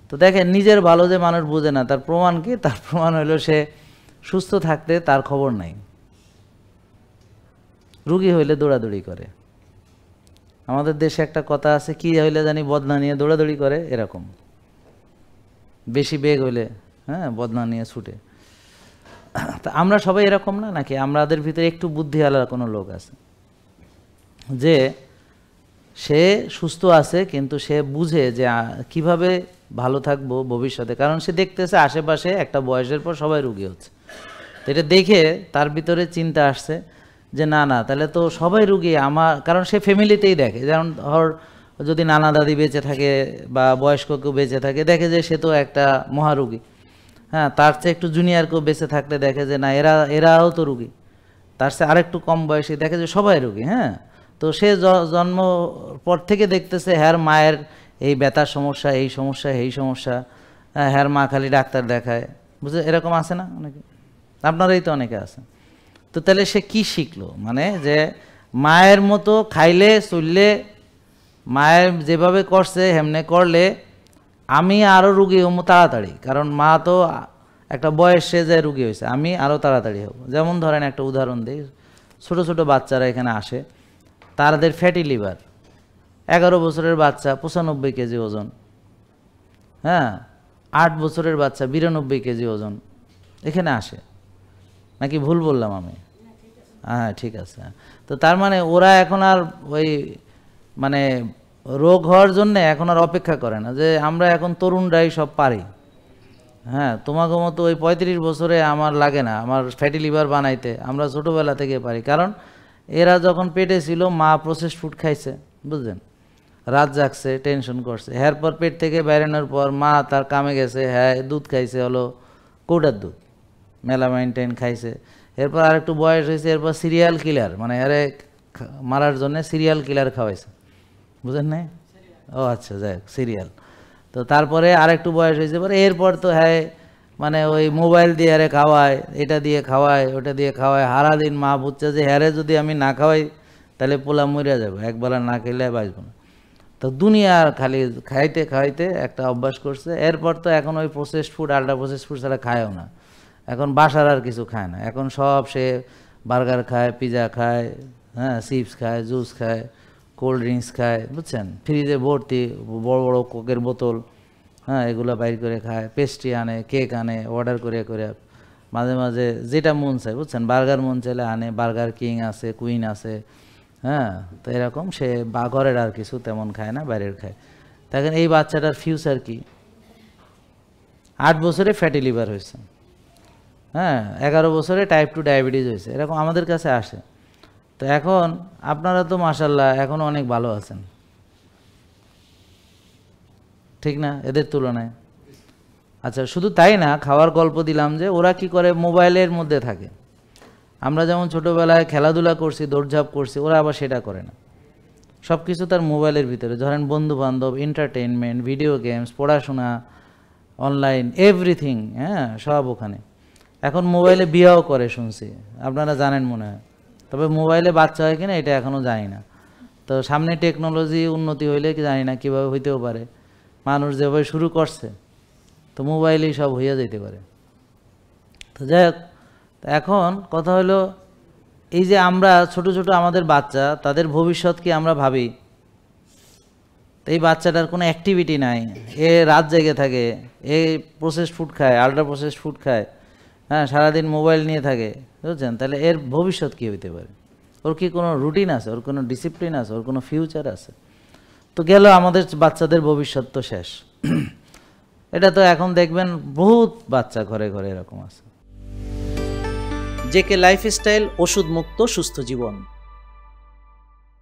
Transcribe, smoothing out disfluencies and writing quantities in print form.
তো দেখেন নিজের ভালো যে মানুষ বোঝে না, তার প্রমাণ কি? তার প্রমাণ হলো সে সুস্থ থাকতে তার খবর নাই, রুগী হইলে দৌড়াদৌড়ি করে। আমাদের দেশে একটা কথা আছে, কি হইলে জানি বদনা নিয়ে দৌড়াদৌড়ি করে, এরকম বেশি বেগ হইলে হ্যাঁ বদনা নিয়ে ছুটে। তা আমরা সবাই এরকম না নাকি? আমাদের ভিতরে একটু বুদ্ধিওয়ালা কোনো লোক আছে যে সে সুস্থ আছে কিন্তু সে বুঝে যে কিভাবে ভালো থাকবো ভবিষ্যতে, কারণ সে দেখতেছে আশেপাশে একটা বয়সের পর সবাই রুগী হচ্ছে। তো এটা দেখে তার ভিতরে চিন্তা আসছে যে না না তাহলে তো সবাই রুগী আমার, কারণ সে ফ্যামিলিতেই দেখে, যেমন ধর যদি নানা দাদি বেঁচে থাকে বা বয়স্ক কেউ বেঁচে থাকে, দেখে যে সে তো একটা মহারুগী। হ্যাঁ, তার চেয়ে একটু জুনিয়র কেউ বেঁচে থাকলে দেখে যে না এরাও তো রুগী। তার চেয়ে আরেকটু কম বয়সী দেখে যে সবাই রুগী। হ্যাঁ, তো সে জন্ম পর থেকে দেখতেছে হ্যার মায়ের এই ব্যথার সমস্যা, এই সমস্যা, এই সমস্যা, হ্যার মা খালি ডাক্তার দেখায়, বুঝে এরকম আছে না অনেকে? আপনারাই তো অনেকে আছে। তো তাহলে সে কি শিখলো? মানে যে মায়ের মতো খাইলে চললে, মায়ের যেভাবে করছে হেমনে করলে আমি আরও রুগী হবো তাড়াতাড়ি, কারণ মা তো একটা বয়সে যে রুগী হয়েছে, আমি আরও তাড়াতাড়ি হব। যেমন ধরেন একটা উদাহরণ দিই, ছোটো ছোটো বাচ্চারা এখানে আসে, তাদের ফ্যাটি লিভার, 11 বছরের বাচ্চা 95 কেজি ওজন, হ্যাঁ 8 বছরের বাচ্চা 92 কেজি ওজন এখানে আসে, নাকি ভুল বললাম আমি? হ্যাঁ ঠিক আছে। তো তার মানে ওরা এখন আর ওই মানে রোগ হওয়ার জন্য এখন আর অপেক্ষা করে না যে আমরা এখন তরুণরাই সব পারি। হ্যাঁ, তোমাকে মতো ওই 35 বছরে আমার লাগে না আমার ফ্যাটি লিভার বানাইতে, আমরা ছোটোবেলা থেকে পারি। কারণ এরা যখন পেটে ছিল মা প্রসেসড ফুড খাইছে, বুঝলেন, রাত জাগছে, টেনশন করছে, এরপর পেট থেকে বেরোনোর পর মা তার কামে গেছে, হ্যাঁ দুধ খাইছে, হলো কৌটার দুধ, মেলামাইন টেন খাইছে। এরপর আর একটু বয়স হয়েছে, এরপর সিরিয়াল কিলার, মানে আরে মারার জন্য সিরিয়াল কিলার খাওয়াইছে, বুঝেন নাই? ও আচ্ছা, যাই সিরিয়াল। তো তারপরে আর একটু বয়স হয়েছে পরে, এরপর তো হ্যাঁ মানে ওই মোবাইল দিয়ে আরে খাওয়ায়, এটা দিয়ে খাওয়ায়, ওটা দিয়ে খাওয়ায়, সারাদিন মা বুঝছে যে হ্যারে যদি আমি না খাওয়াই তাহলে পোলা মরিয়া যাবে, একবেলা না খেলে বাঁচব না। তো দুনিয়ার খালি খাইতে খাইতে একটা অভ্যাস করছে। এরপর তো এখন ওই processed food, ultra processed food ছাড়া খায়ও না, এখন বাসার আর কিছু খায় না, এখন সব সে বার্গার খায়, পিজা খায়, হ্যাঁ চিপস খায়, জুস খায়, কোল্ড ড্রিঙ্কস খায়, বুঝছেন, ফ্রিজে ভর্তি বড় বড় কোকের বোতল, হ্যাঁ এগুলো বাইর করে খায়, পেস্ট্রি আনে, কেক আনে, অর্ডার করে করে মাঝে মাঝে যেটা মন চায়, বুঝছেন, বার্গার মন চাইলে আনে, বার্গার কিং আছে, কুইন আছে, হ্যাঁ। তো এরকম সে বা ঘরের আর কিছু তেমন খায় না, বাইরের খায়। দেখেন এই বাচ্চাটার ফিউচার কি? 8 বছরে ফ্যাটি লিভার হয়েছে, হ্যাঁ 11 বছরে টাইপ 2 ডায়াবেটিস হয়েছে, এরকম আমাদের কাছে আসে। তো এখন আপনারা তো মাশাআল্লাহ এখন অনেক ভালো আছেন, ঠিক না এদের তুলনায়? আচ্ছা, শুধু তাই না, খাওয়ার গল্প দিলাম যে ওরা কি করে মোবাইলের মধ্যে থাকে। আমরা যেমন ছোটোবেলায় খেলাধুলা করছি, দৌড়ঝাঁপ করছি, ওরা আবার সেটা করে না, সব কিছু তার মোবাইলের ভিতরে। ধরেন বন্ধু বান্ধব, এন্টারটেনমেন্ট, ভিডিও গেমস, পড়াশোনা, অনলাইন, এভরিথিং, হ্যাঁ সব ওখানে। এখন মোবাইলে বিয়েও করে শুনছি, আপনারা জানেন মনে হয়, তবে মোবাইলে বাচ্চা হয় কিনা এটা এখনও জানি না। তো সামনে টেকনোলজি উন্নতি হইলে কি জানি না কীভাবে হইতেও পারে, মানুষ যেভাবে শুরু করছে তো মোবাইলেই সব হইয়া যেতে পারে। তো যাই হোক, এখন কথা হলো এই যে আমরা ছোট ছোট আমাদের বাচ্চা, তাদের ভবিষ্যৎ কি আমরা ভাবি? তো এই বাচ্চাটার কোনো অ্যাক্টিভিটি নাই, এ রাত জেগে থাকে, এ প্রসেসড ফুড খায়, আল্ট্রা প্রসেসড ফুড খায়, হ্যাঁ সারাদিন মোবাইল নিয়ে থাকে, বুঝছেন, তাহলে এর ভবিষ্যৎ কী হইতে পারে? ওর কি কোনো রুটিন আছে? ওর কোনো ডিসিপ্লিন আছে? ওর কোনো ফিউচার আছে? তো গেল আমাদের বাচ্চাদের ভবিষ্যৎ তো শেষ। এটা তো এখন দেখবেন বহুত বাচ্চা ঘরে ঘরে এরকম আছে। জেকে লাইফস্টাইল, ওষুধ মুক্ত সুস্থ জীবন।